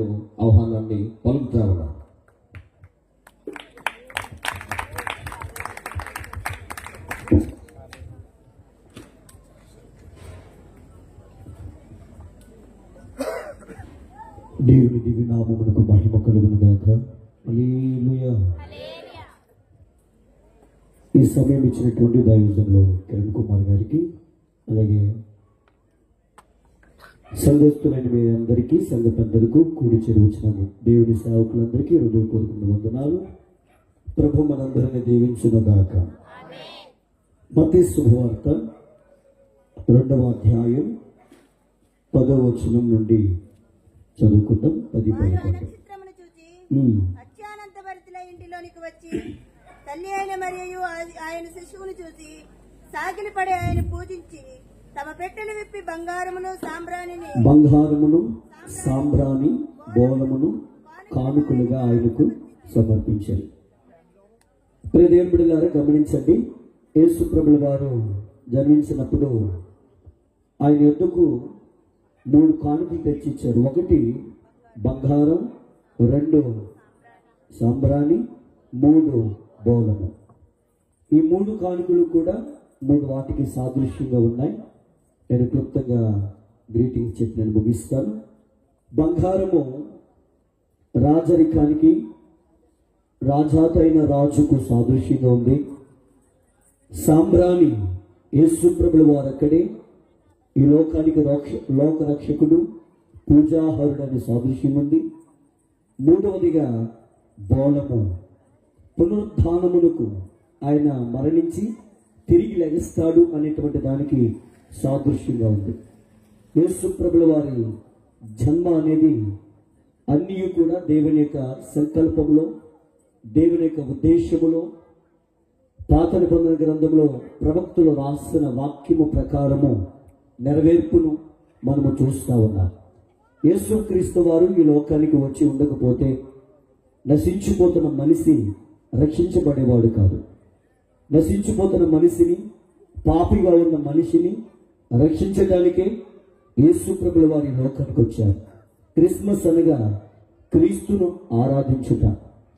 నేను ఆహ్వానాన్ని పలుకుతా ఉన్నాను. దేవుని దివ్య నామమునకు మహిమ కలుగును గాక. హల్లెలూయా. ఈ సమయం ఇచ్చినటువంటి దైవజనులు కిరణ్ కుమార్ గారికి, అలాగే సంఘస్థులైన మీ అందరికీ, సంఘ పెద్దలకు, కూడి చేరి వచ్చిన దేవుని సేవకులందరికీ హృదయపూర్వక వందనాలు. ప్రభు మనందరిని దీవించును గాక. మత్తయి శుభవార్త 2వ అధ్యాయం 10వ వచనం నుండి చదువుకుందాం. 10-11. అత్యానంత భరితుల ఇంటిలోనికి వచ్చి తల్లి అయిన మరియు ఆయన శిశువును చూసి సాగిలి పడి ఆయన పూజించి తమ పెట్టెలు విప్పి బంగారమును సాంబ్రాణి బోళమును కానుకలుగా ఆయనకు సమర్పించారు. ప్రియదేవుని బిడ్డలారా, గమనించండి. యేసు ప్రభుల వారు జన్మించినప్పుడు ఆయన యొద్దకు 3 కానుకలు తెచ్చిచ్చారు. 1 బంగారం, 2 సాంబ్రాణి, 3 బోళము. ఈ 3 కానుకలు కూడా 3 వాటికి సాదృశ్యంగా ఉన్నాయి. నేను క్లుప్తంగా గ్రీటింగ్స్ చెప్పి నేను ముగిస్తాను. బంగారము రాజరికానికి, రాజాతైన రాజుకు సాదృశ్యంగా ఉంది. సాంబ్రాణి యేసు ప్రభుల వారు అక్కడే ఈ లోకానికి లోకరక్షకుడు, పూజాహరుడు అనే సాదృశ్యం ఉంది. 3వదిగా బోళము పునరుద్ధానమునకు, ఆయన మరణించి తిరిగి లెగిస్తాడు అనేటువంటి దానికి సాదృశ్యంగా ఉంది. యేసు ప్రభుల వారి జన్మ అనేది అన్నీ కూడా దేవుని యొక్క సంకల్పంలో, దేవుని యొక్క ఉద్దేశములో, పాత నిబంధన గ్రంథంలో ప్రవక్తలు రాసిన వాక్యము ప్రకారము నెరవేర్పును మనము చూస్తూ ఉన్నాం. యేసుక్రీస్తు వారు ఈ లోకానికి వచ్చి ఉండకపోతే నశించిపోతున్న మనిషి రక్షించబడేవాడు కాదు. నశించిపోతున్న మనిషిని, పాపిగా ఉన్న మనిషిని రక్షించడానికే యేసు ప్రభుల వారి లోకానికి వచ్చారు. క్రిస్మస్ అనగా క్రీస్తును ఆరాధించుట,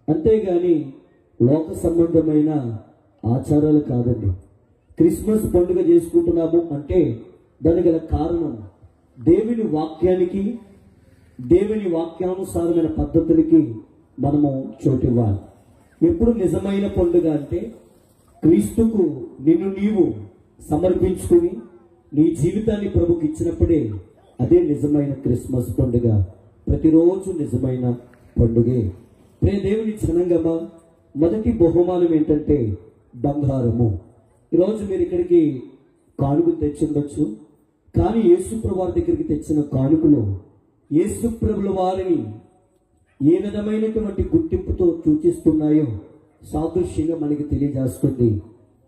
అంతేగాని లోక సంబంధమైన ఆచారాలు కాదండి. క్రిస్మస్ పండుగ చేసుకుంటున్నాము అంటే దానికి గల కారణం దేవుని వాక్యానికి, దేవుని వాక్యానుసారమైన పద్ధతులకి మనము చోటివ్వాలి. ఎప్పుడు నిజమైన పండుగ అంటే క్రీస్తుకు నిన్ను నీవు సమర్పించుకుని నీ జీవితాన్ని ప్రభుకి ఇచ్చినప్పుడే అదే నిజమైన క్రిస్మస్ పండుగ. ప్రతిరోజు నిజమైన పండుగే. దేవుని జనంగమా, మొదటి బహుమానం ఏంటంటే బంగారము. ఈరోజు మీరు ఇక్కడికి కానుకలు తెచ్చుండొచ్చు, కానీ యేసుప్రభు వారి దగ్గరికి తెచ్చిన కానుకలు యేసుప్రభుల వారిని ఏ విధమైనటువంటి గుర్తింపుతో సూచిస్తున్నాయో సాదృశ్యంగా మనకి తెలియజేస్తుంది.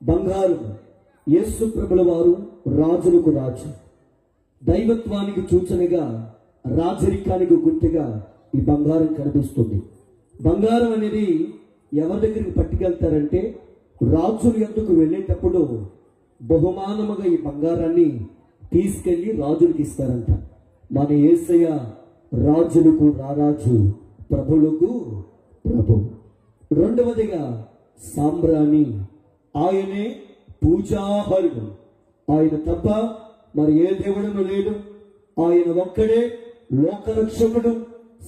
బంగారం యేసుప్రభుల వారు రాజులకు రాజు, దైవత్వానికి సూచనగా, రాజరికానికి గుర్తుగా ఈ బంగారం కనిపిస్తుంది. బంగారం అనేది ఎవరి దగ్గరికి పట్టుకెళ్తారంటే రాజుల యొద్దకు వెళ్ళేటప్పుడు బహుమానముగా ఈ బంగారాన్ని తీసుకెళ్లి రాజులకు ఇస్తారంట. మన యేసయ్య రాజులకు రారాజు, ప్రభులకు ప్రభు. 2వదిగా సాంబ్రాణి, ఆయనే పూజాహరుడు. ఆయన తప్ప మరి ఏ దేవుడను లేడు. ఆయన ఒక్కడే లోకరక్షకుడు,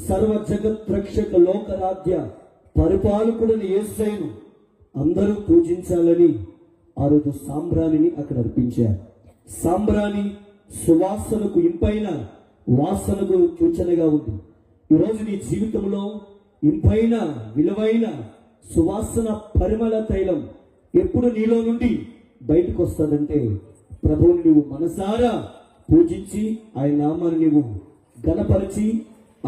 సర్వ జగత్ రక్షక, లోకరాధ్య పరిపాలకుడిని యేసయ్యను అందరూ పూజించాలని ఆ రోజు సాంబ్రాణిని అక్కడ అర్పించారు. సాంబ్రాణి సువాసనకు, ఇంపైన వాసనకు సూచనగా ఉంది. ఈరోజు నీ జీవితంలో ఇంపైన, విలువైన సువాసన పరిమళ తైలం ఎప్పుడు నీలో నుండి బయటకు వస్తుందంటే ప్రభువుని నువ్వు మనసారా పూజించి ఆయన నామాన్ని నీవు ఘనపరిచి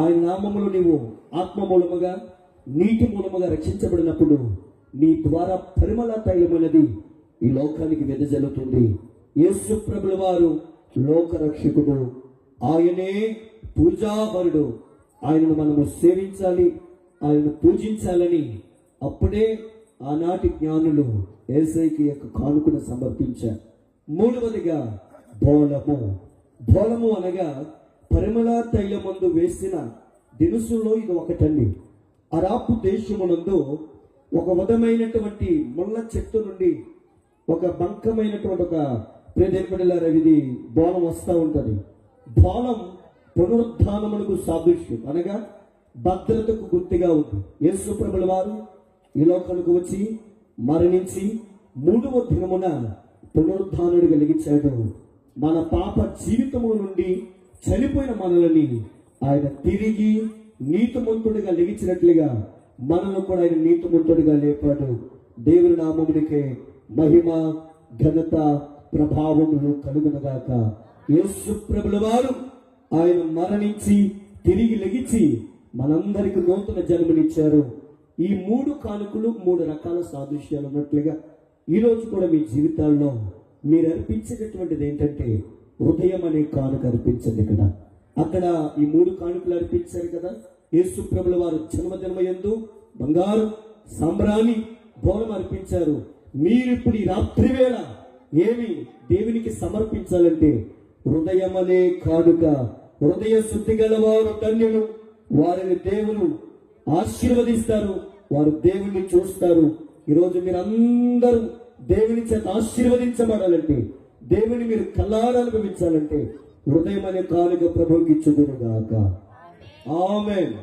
ఆయన నామములు నీవు ఆత్మ మూలముగా, నీటి మూలముగా రక్షించబడినప్పుడు నీ ద్వారా పరిమళ తైలం అనేది ఈ లోకానికి వెదజల్లుతుంది. యేసు ప్రభుల వారు లోకరక్షకుడు, ఆయనే పూజాహరుడు. ఆయనను మనము సేవించాలి, ఆయనను పూజించాలని అప్పుడే ఆనాటి జ్ఞానులు యేసయ్యకి యొక్క కానుకను సమర్పించారు. 3వదిగా బోళము. బోళము అనగా పరిమళ తైలమందు వేసిన దినుసుల్లో ఇది ఒకటండి. అరాబు దేశమునందు ఒక విధమైనటువంటి ముళ్ళ చెట్టు నుండి ఒక బంకమైనటువంటి ఒక ప్రేదేపడిలారా ఇది బోనం వస్తూ ఉంటది. బోనం పునరుద్ధానమునకు సాదృశ్యం, అనగా భద్రతకు గుర్తుగా ఉంది. యేసు ప్రభుల వారు ఈ లోకానికి వచ్చి మరణించి 3వ దినమున పునరుద్ధానుడిగా లెగిచాడు. మన పాప జీవితము నుండి చనిపోయిన మనల్ని ఆయన తిరిగి నీతిమంతుడిగా లెగిచినట్లుగా మనల్ని కూడా ఆయన నీతిమంతుడిగా లేపాడు. దేవుని నామమునికే మహిమ ఘనత ప్రభావములు కలుగునగాక. యేసు ప్రభుల వారు ఆయన మరణించి తిరిగి లెగిచి మనందరికి నూతన జన్మనిచ్చారు. ఈ 3 కానుకలు 3 రకాల సాదృశ్యాలు ఉన్నట్లుగా ఈరోజు కూడా మీ జీవితాల్లో మీరు అర్పించేటటువంటిది ఏంటంటే హృదయం అనే కానుక అర్పించండి. అక్కడ ఈ 3 కానుకలు అర్పించారు కదా. యేసు ప్రభుల వారు జన్మదినమయందు బంగారు సాంబ్రాణి బోనం అర్పించారు. మీరు ఇప్పుడు ఈ రాత్రి వేళ ఏమి దేవునికి సమర్పించాలంటే హృదయం అనే కానుక. హృదయ శుద్ధి గలవారు ధన్యులు, వారిని దేవుడు ఆశీర్వదిస్తారు, వారు దేవుణ్ణి చూస్తారు. ఈరోజు మీరందరూ దేవుని చేత ఆశీర్వదించబడాలంటే, దేవుని మీరు కళ్ళారా అనుభవించాలంటే హృదయం అనే కానుక ప్రభువుకి ఇచ్చుదురుగాక. ఆమేన్.